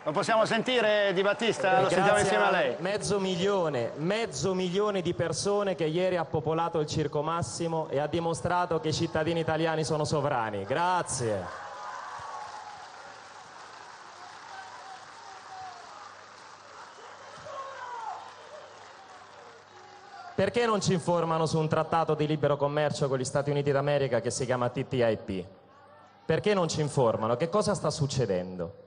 Lo possiamo sentire Di Battista? Lo sentiamo insieme a lei. Mezzo milione di persone che ieri ha popolato il Circo Massimo e ha dimostrato che i cittadini italiani sono sovrani. Grazie. Perché non ci informano su un trattato di libero commercio con gli Stati Uniti d'America che si chiama TTIP? Perché non ci informano? Che cosa sta succedendo?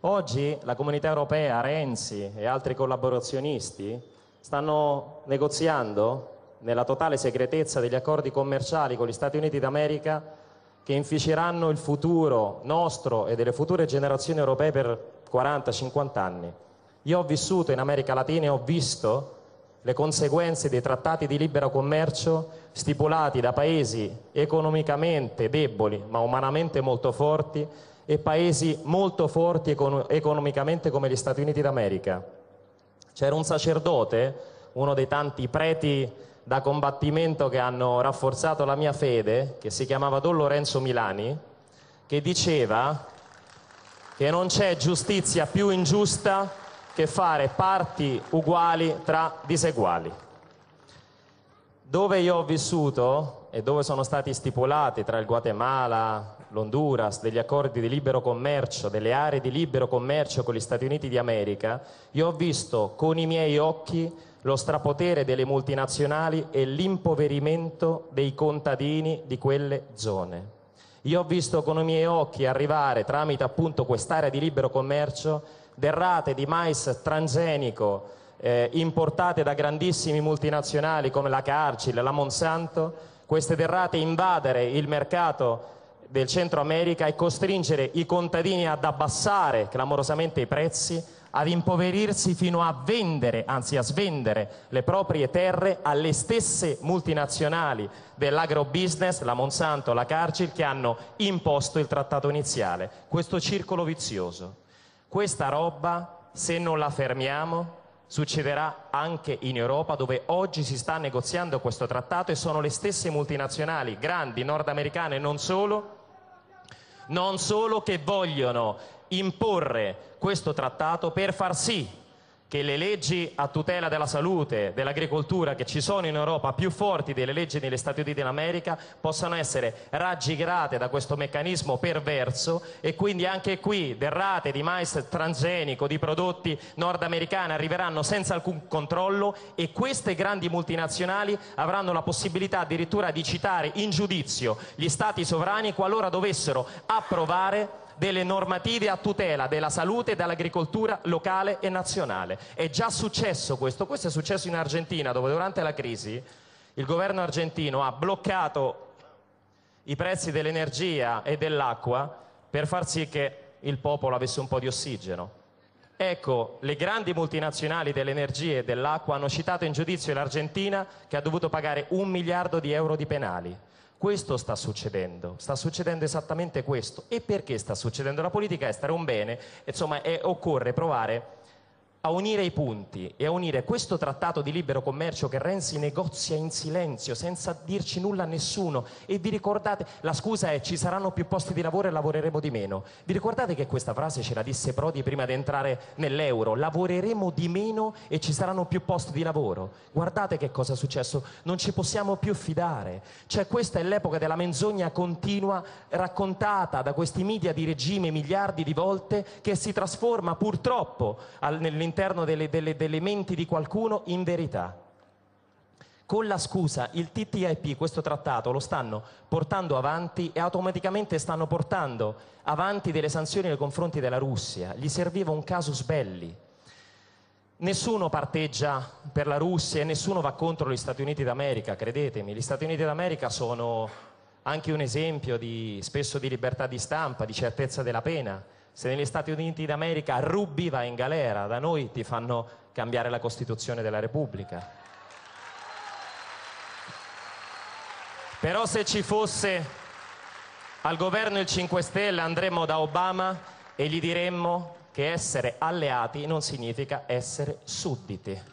Oggi la Comunità Europea, Renzi e altri collaborazionisti stanno negoziando nella totale segretezza degli accordi commerciali con gli Stati Uniti d'America che inficeranno il futuro nostro e delle future generazioni europee per 40-50 anni. Io ho vissuto in America Latina e ho visto le conseguenze dei trattati di libero commercio stipulati da paesi economicamente deboli ma umanamente molto forti e paesi molto forti economicamente come gli Stati Uniti d'America. C'era un sacerdote, uno dei tanti preti da combattimento che hanno rafforzato la mia fede, che si chiamava Don Lorenzo Milani, che diceva che non c'è giustizia più ingiusta che fare parti uguali tra diseguali. Dove io ho vissuto e dove sono stati stipulati tra il Guatemala, l'Honduras, degli accordi di libero commercio, delle aree di libero commercio con gli Stati Uniti d'America, io ho visto con i miei occhi lo strapotere delle multinazionali e l'impoverimento dei contadini di quelle zone. Io ho visto con i miei occhi arrivare, tramite appunto quest'area di libero commercio, derrate di mais transgenico importate da grandissimi multinazionali come la Cargill, la Monsanto, queste derrate invadere il mercato del Centro America e costringere i contadini ad abbassare clamorosamente i prezzi, ad impoverirsi fino a vendere, anzi a svendere le proprie terre alle stesse multinazionali dell'agrobusiness, la Monsanto, la Cargill, che hanno imposto il trattato iniziale. Questo circolo vizioso. Questa roba, se non la fermiamo, succederà anche in Europa, dove oggi si sta negoziando questo trattato e sono le stesse multinazionali, grandi, nordamericane, non solo, che vogliono imporre questo trattato per far sì che le leggi a tutela della salute, dell'agricoltura che ci sono in Europa, più forti delle leggi negli Stati Uniti d'America, possano essere raggirate da questo meccanismo perverso e quindi anche qui derrate di mais transgenico, di prodotti nordamericani arriveranno senza alcun controllo e queste grandi multinazionali avranno la possibilità addirittura di citare in giudizio gli stati sovrani qualora dovessero approvare delle normative a tutela della salute e dell'agricoltura locale e nazionale. È già successo questo è successo in Argentina, dove durante la crisi il governo argentino ha bloccato i prezzi dell'energia e dell'acqua per far sì che il popolo avesse un po' di ossigeno. Ecco, le grandi multinazionali dell'energia e dell'acqua hanno citato in giudizio l'Argentina, che ha dovuto pagare 1 miliardo di euro di penali. Questo sta succedendo esattamente questo. E perché sta succedendo? La politica estera è un bene, insomma, occorre provare a unire i punti e a unire questo trattato di libero commercio che Renzi negozia in silenzio, senza dirci nulla a nessuno. E vi ricordate, la scusa è: ci saranno più posti di lavoro e lavoreremo di meno. Vi ricordate che questa frase ce la disse Prodi prima di entrare nell'euro? Lavoreremo di meno e ci saranno più posti di lavoro. Guardate che cosa è successo, non ci possiamo più fidare. Cioè, questa è l'epoca della menzogna continua raccontata da questi media di regime miliardi di volte, che si trasforma purtroppo nell'interno delle menti di qualcuno in verità. Con la scusa, il TTIP, questo trattato, lo stanno portando avanti e automaticamente stanno portando avanti delle sanzioni nei confronti della Russia. Gli serviva un casus belli. Nessuno parteggia per la Russia e nessuno va contro gli Stati Uniti d'America, credetemi. Gli Stati Uniti d'America sono anche un esempio spesso di libertà di stampa, di certezza della pena. Se negli Stati Uniti d'America rubi vai in galera, da noi ti fanno cambiare la Costituzione della Repubblica. Però se ci fosse al governo il 5 Stelle andremmo da Obama e gli diremmo che essere alleati non significa essere sudditi.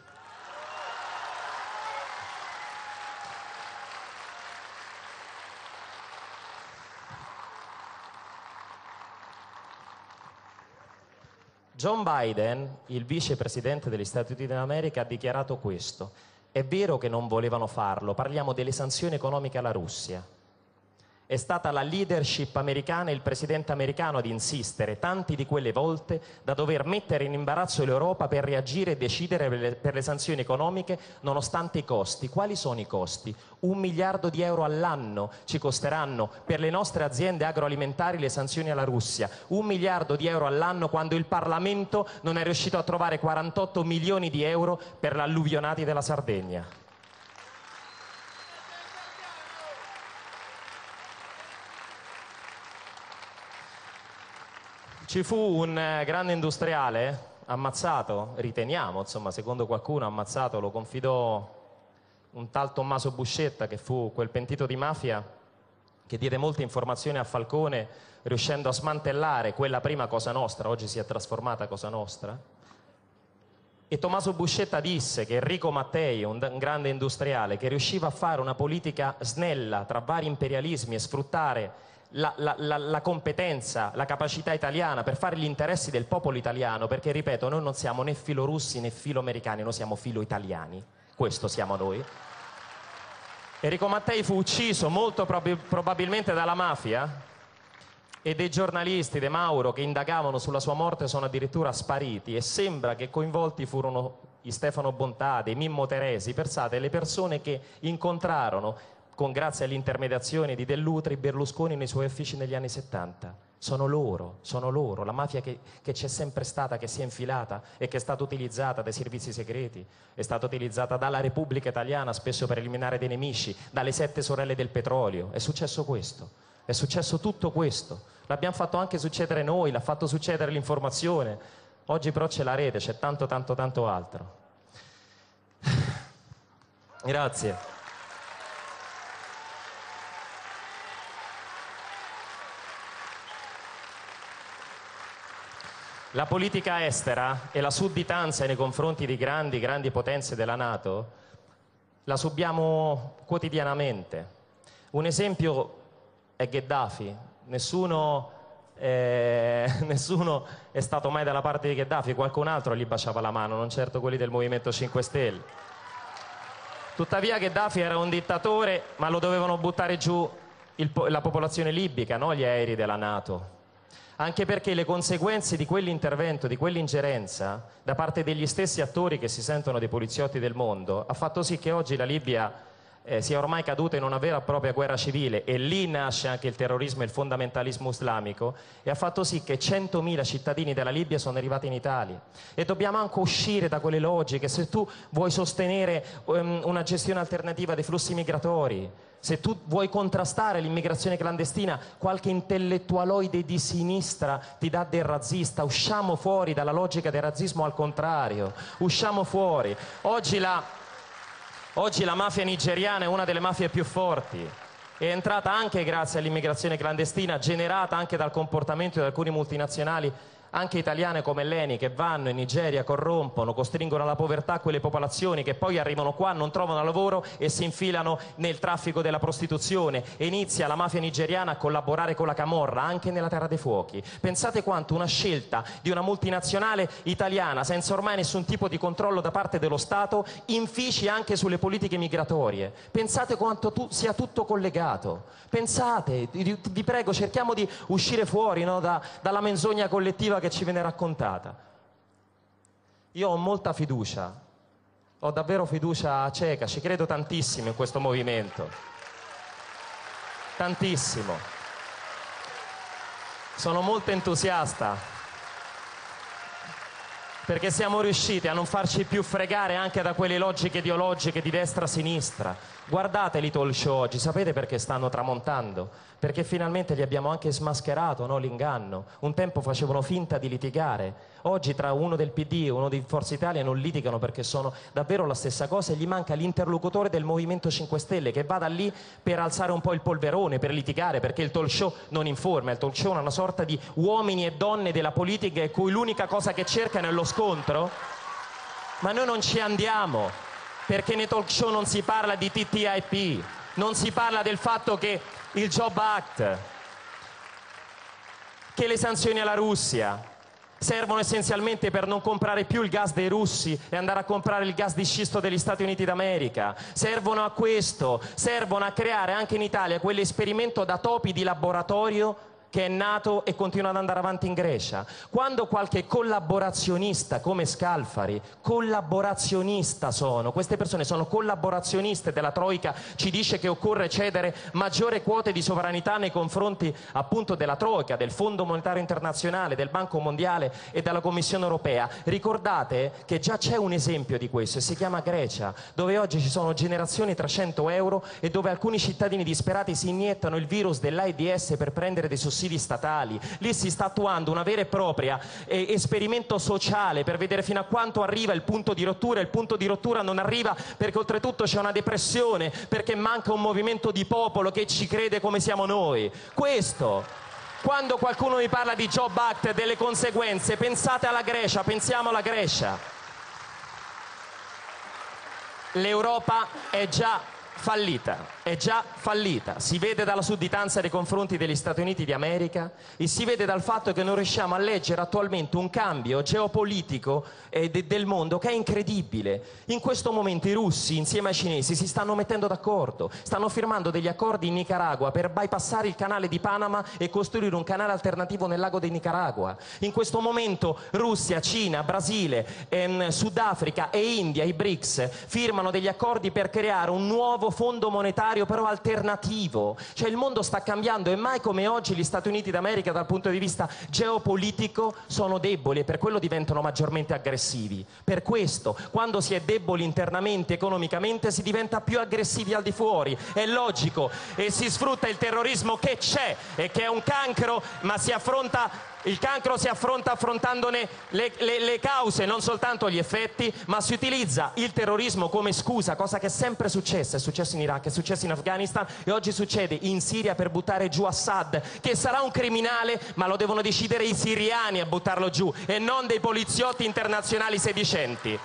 John Biden, il vicepresidente degli Stati Uniti d'America, ha dichiarato questo. È vero che non volevano farlo, parliamo delle sanzioni economiche alla Russia. È stata la leadership americana e il presidente americano ad insistere, tanti di quelle volte, da dover mettere in imbarazzo l'Europa per reagire e decidere per le sanzioni economiche nonostante i costi. Quali sono i costi? 1 miliardo di euro all'anno ci costeranno per le nostre aziende agroalimentari le sanzioni alla Russia. 1 miliardo di euro all'anno quando il Parlamento non è riuscito a trovare 48 milioni di euro per gli alluvionati della Sardegna. Ci fu un grande industriale ammazzato, riteniamo, insomma, secondo qualcuno ammazzato, lo confidò un tal Tommaso Buscetta, che fu quel pentito di mafia che diede molte informazioni a Falcone, riuscendo a smantellare quella prima Cosa Nostra, oggi si è trasformata Cosa Nostra. E Tommaso Buscetta disse che Enrico Mattei, un grande industriale, che riusciva a fare una politica snella tra vari imperialismi e sfruttare la competenza, la capacità italiana per fare gli interessi del popolo italiano, perché ripeto, noi non siamo né filorussi né filoamericani, noi siamo filo-italiani, questo siamo noi. Enrico Mattei fu ucciso molto probabilmente dalla mafia, e dei giornalisti, De Mauro, che indagavano sulla sua morte sono addirittura spariti, e sembra che coinvolti furono i Stefano Bontà, dei Mimmo Teresi, pensate, le persone che incontrarono grazie alle intermediazioni di Dell'Utri, Berlusconi nei suoi uffici negli anni 70. Sono loro, la mafia che c'è sempre stata, che si è infilata e che è stata utilizzata dai servizi segreti, è stata utilizzata dalla Repubblica Italiana spesso per eliminare dei nemici, dalle 7 sorelle del petrolio. È successo questo, è successo tutto questo. L'abbiamo fatto anche succedere noi, l'ha fatto succedere l'informazione. Oggi però c'è la rete, c'è tanto altro. Grazie. La politica estera e la sudditanza nei confronti di grandi potenze della NATO la subiamo quotidianamente. Un esempio è Gheddafi. Nessuno è stato mai dalla parte di Gheddafi, qualcun altro gli baciava la mano, non certo quelli del Movimento 5 Stelle. Tuttavia Gheddafi era un dittatore, ma lo dovevano buttare giù la popolazione libica, non gli aerei della NATO. Anche perché le conseguenze di quell'intervento, di quell'ingerenza, da parte degli stessi attori che si sentono dei poliziotti del mondo, ha fatto sì che oggi la Libia sia ormai caduta in una vera e propria guerra civile, e lì nasce anche il terrorismo e il fondamentalismo islamico, e ha fatto sì che 100.000 cittadini della Libia sono arrivati in Italia. E dobbiamo anche uscire da quelle logiche. Se tu vuoi sostenere una gestione alternativa dei flussi migratori, se tu vuoi contrastare l'immigrazione clandestina, qualche intellettualoide di sinistra ti dà del razzista. Usciamo fuori dalla logica del razzismo, al contrario, usciamo fuori. Oggi la mafia nigeriana è una delle mafie più forti, è entrata anche grazie all'immigrazione clandestina, generata anche dal comportamento di alcune multinazionali, anche italiane come l'ENI, che vanno in Nigeria, corrompono, costringono alla povertà quelle popolazioni che poi arrivano qua, non trovano lavoro e si infilano nel traffico della prostituzione, e inizia la mafia nigeriana a collaborare con la Camorra anche nella Terra dei Fuochi. Pensate quanto una scelta di una multinazionale italiana, senza ormai nessun tipo di controllo da parte dello Stato, infici anche sulle politiche migratorie. Pensate quanto sia tutto collegato. Pensate, vi prego, cerchiamo di uscire fuori, no, dalla menzogna collettiva che ci viene raccontata. Io ho molta fiducia, ho davvero fiducia cieca, ci credo tantissimo in questo movimento, tantissimo. Sono molto entusiasta perché siamo riusciti a non farci più fregare anche da quelle logiche ideologiche di destra-sinistra. Guardateli talk show oggi, sapete perché stanno tramontando? Perché finalmente gli abbiamo anche smascherato, no, l'inganno. Un tempo facevano finta di litigare, oggi tra uno del PD e uno di Forza Italia non litigano perché sono davvero la stessa cosa, e gli manca l'interlocutore del Movimento 5 Stelle che vada lì per alzare un po' il polverone, per litigare, perché il talk show non informa, il talk show è una sorta di uomini e donne della politica e cui l'unica cosa che cercano è lo scontro. Ma noi non ci andiamo, perché nei talk show non si parla di TTIP, non si parla del fatto che il Job Act, che le sanzioni alla Russia, servono essenzialmente per non comprare più il gas dei russi e andare a comprare il gas di scisto degli Stati Uniti d'America. Servono a questo, servono a creare anche in Italia quell'esperimento da topi di laboratorio che è nato e continua ad andare avanti in Grecia. Quando qualche collaborazionista come Scalfari, collaborazionista sono, queste persone sono collaborazioniste della Troica, ci dice che occorre cedere maggiori quote di sovranità nei confronti appunto della Troica, del Fondo Monetario Internazionale, del Banco Mondiale e della Commissione Europea. Ricordate che già c'è un esempio di questo e si chiama Grecia, dove oggi ci sono generazioni tra 100 euro e dove alcuni cittadini disperati si iniettano il virus dell'AIDS per prendere dei sussidi statali. Lì si sta attuando una vera e propria esperimento sociale per vedere fino a quanto arriva il punto di rottura. Il punto di rottura non arriva perché oltretutto c'è una depressione, perché manca un movimento di popolo che ci crede come siamo noi. Questo, quando qualcuno mi parla di Job Act e delle conseguenze, pensate alla Grecia, pensiamo alla Grecia. L'Europa è già fallita, si vede dalla sudditanza nei confronti degli Stati Uniti d'America e si vede dal fatto che non riusciamo a leggere attualmente un cambio geopolitico del mondo che è incredibile. In questo momento i russi insieme ai cinesi si stanno mettendo d'accordo, stanno firmando degli accordi in Nicaragua per bypassare il canale di Panama e costruire un canale alternativo nel lago di Nicaragua. In questo momento Russia, Cina, Brasile, Sudafrica e India, i BRICS, firmano degli accordi per creare un nuovo fondo monetario però alternativo. Cioè il mondo sta cambiando e mai come oggi gli Stati Uniti d'America dal punto di vista geopolitico sono deboli e per quello diventano maggiormente aggressivi. Per questo quando si è deboli internamente, economicamente, si diventa più aggressivi al di fuori, è logico, e si sfrutta il terrorismo che c'è e che è un cancro, ma il cancro si affronta affrontandone le cause, non soltanto gli effetti, ma si utilizza il terrorismo come scusa, cosa che è sempre successa. È successo in Iraq, è successo in Afghanistan e oggi succede in Siria per buttare giù Assad, che sarà un criminale, ma lo devono decidere i siriani a buttarlo giù e non dei poliziotti internazionali sedicenti.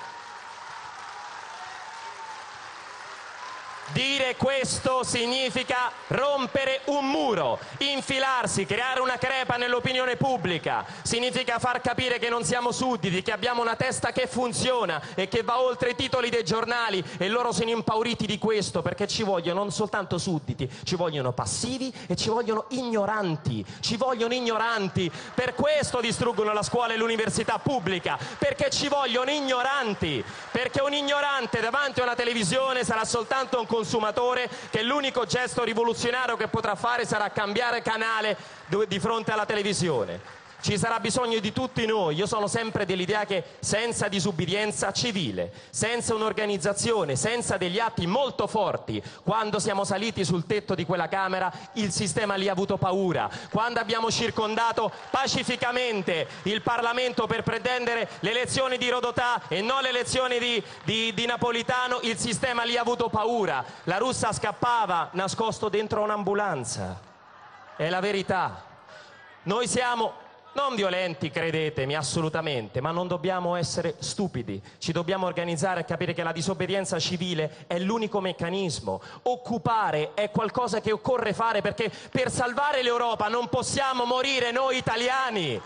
Dire questo significa rompere un muro, infilarsi, creare una crepa nell'opinione pubblica, significa far capire che non siamo sudditi, che abbiamo una testa che funziona e che va oltre i titoli dei giornali, e loro sono impauriti di questo perché ci vogliono non soltanto sudditi, ci vogliono passivi e ci vogliono ignoranti, per questo distruggono la scuola e l'università pubblica, perché ci vogliono ignoranti, perché un ignorante davanti a una televisione sarà soltanto un consumatore che l'unico gesto rivoluzionario che potrà fare sarà cambiare canale di fronte alla televisione. Ci sarà bisogno di tutti noi. Io sono sempre dell'idea che senza disubbidienza civile, senza un'organizzazione, senza degli atti molto forti, quando siamo saliti sul tetto di quella Camera il sistema lì ha avuto paura. Quando abbiamo circondato pacificamente il Parlamento per pretendere le elezioni di Rodotà e non le elezioni di Napolitano, il sistema lì ha avuto paura. La russa scappava nascosto dentro un'ambulanza. È la verità. Noi siamo non violenti, credetemi, assolutamente, ma non dobbiamo essere stupidi. Ci dobbiamo organizzare e capire che la disobbedienza civile è l'unico meccanismo. Occupare è qualcosa che occorre fare, perché per salvare l'Europa non possiamo morire noi italiani.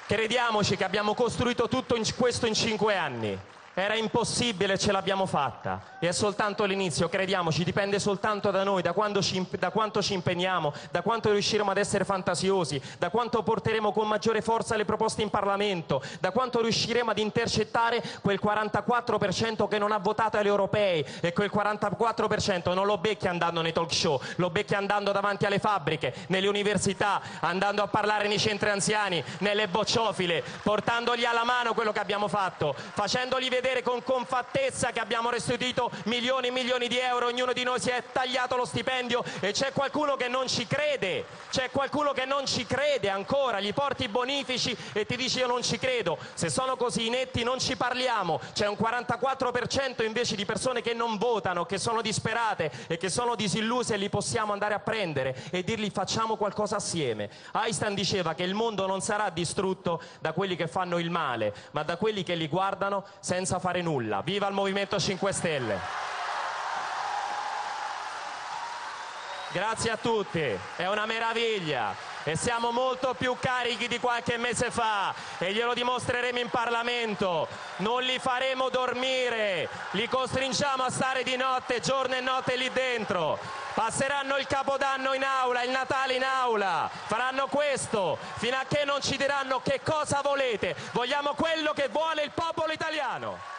Crediamoci che abbiamo costruito tutto questo in 5 anni. Era impossibile, ce l'abbiamo fatta e è soltanto l'inizio, crediamoci, dipende soltanto da noi, da quanto ci impegniamo, da quanto riusciremo ad essere fantasiosi, da quanto porteremo con maggiore forza le proposte in Parlamento, da quanto riusciremo ad intercettare quel 44% che non ha votato alle europee, e quel 44% non lo becchi andando nei talk show, lo becchi andando davanti alle fabbriche, nelle università, andando a parlare nei centri anziani, nelle bocciofile, portandogli alla mano quello che abbiamo fatto, facendogli vedere con confattezza che abbiamo restituito milioni e milioni di euro, ognuno di noi si è tagliato lo stipendio e c'è qualcuno che non ci crede, ancora, gli porti i bonifici e ti dice io non ci credo. Se sono così inetti non ci parliamo. C'è un 44% invece di persone che non votano, che sono disperate e che sono disilluse, e li possiamo andare a prendere e dirgli facciamo qualcosa assieme. Einstein diceva che il mondo non sarà distrutto da quelli che fanno il male, ma da quelli che li guardano senza possa fare nulla. Viva il Movimento 5 Stelle! Grazie a tutti, è una meraviglia e siamo molto più carichi di qualche mese fa e glielo dimostreremo in Parlamento. Non li faremo dormire, li costringiamo a stare di notte, giorno e notte lì dentro. Passeranno il Capodanno in aula, il Natale in aula, faranno questo fino a che non ci diranno che cosa volete. Vogliamo quello che vuole il popolo italiano.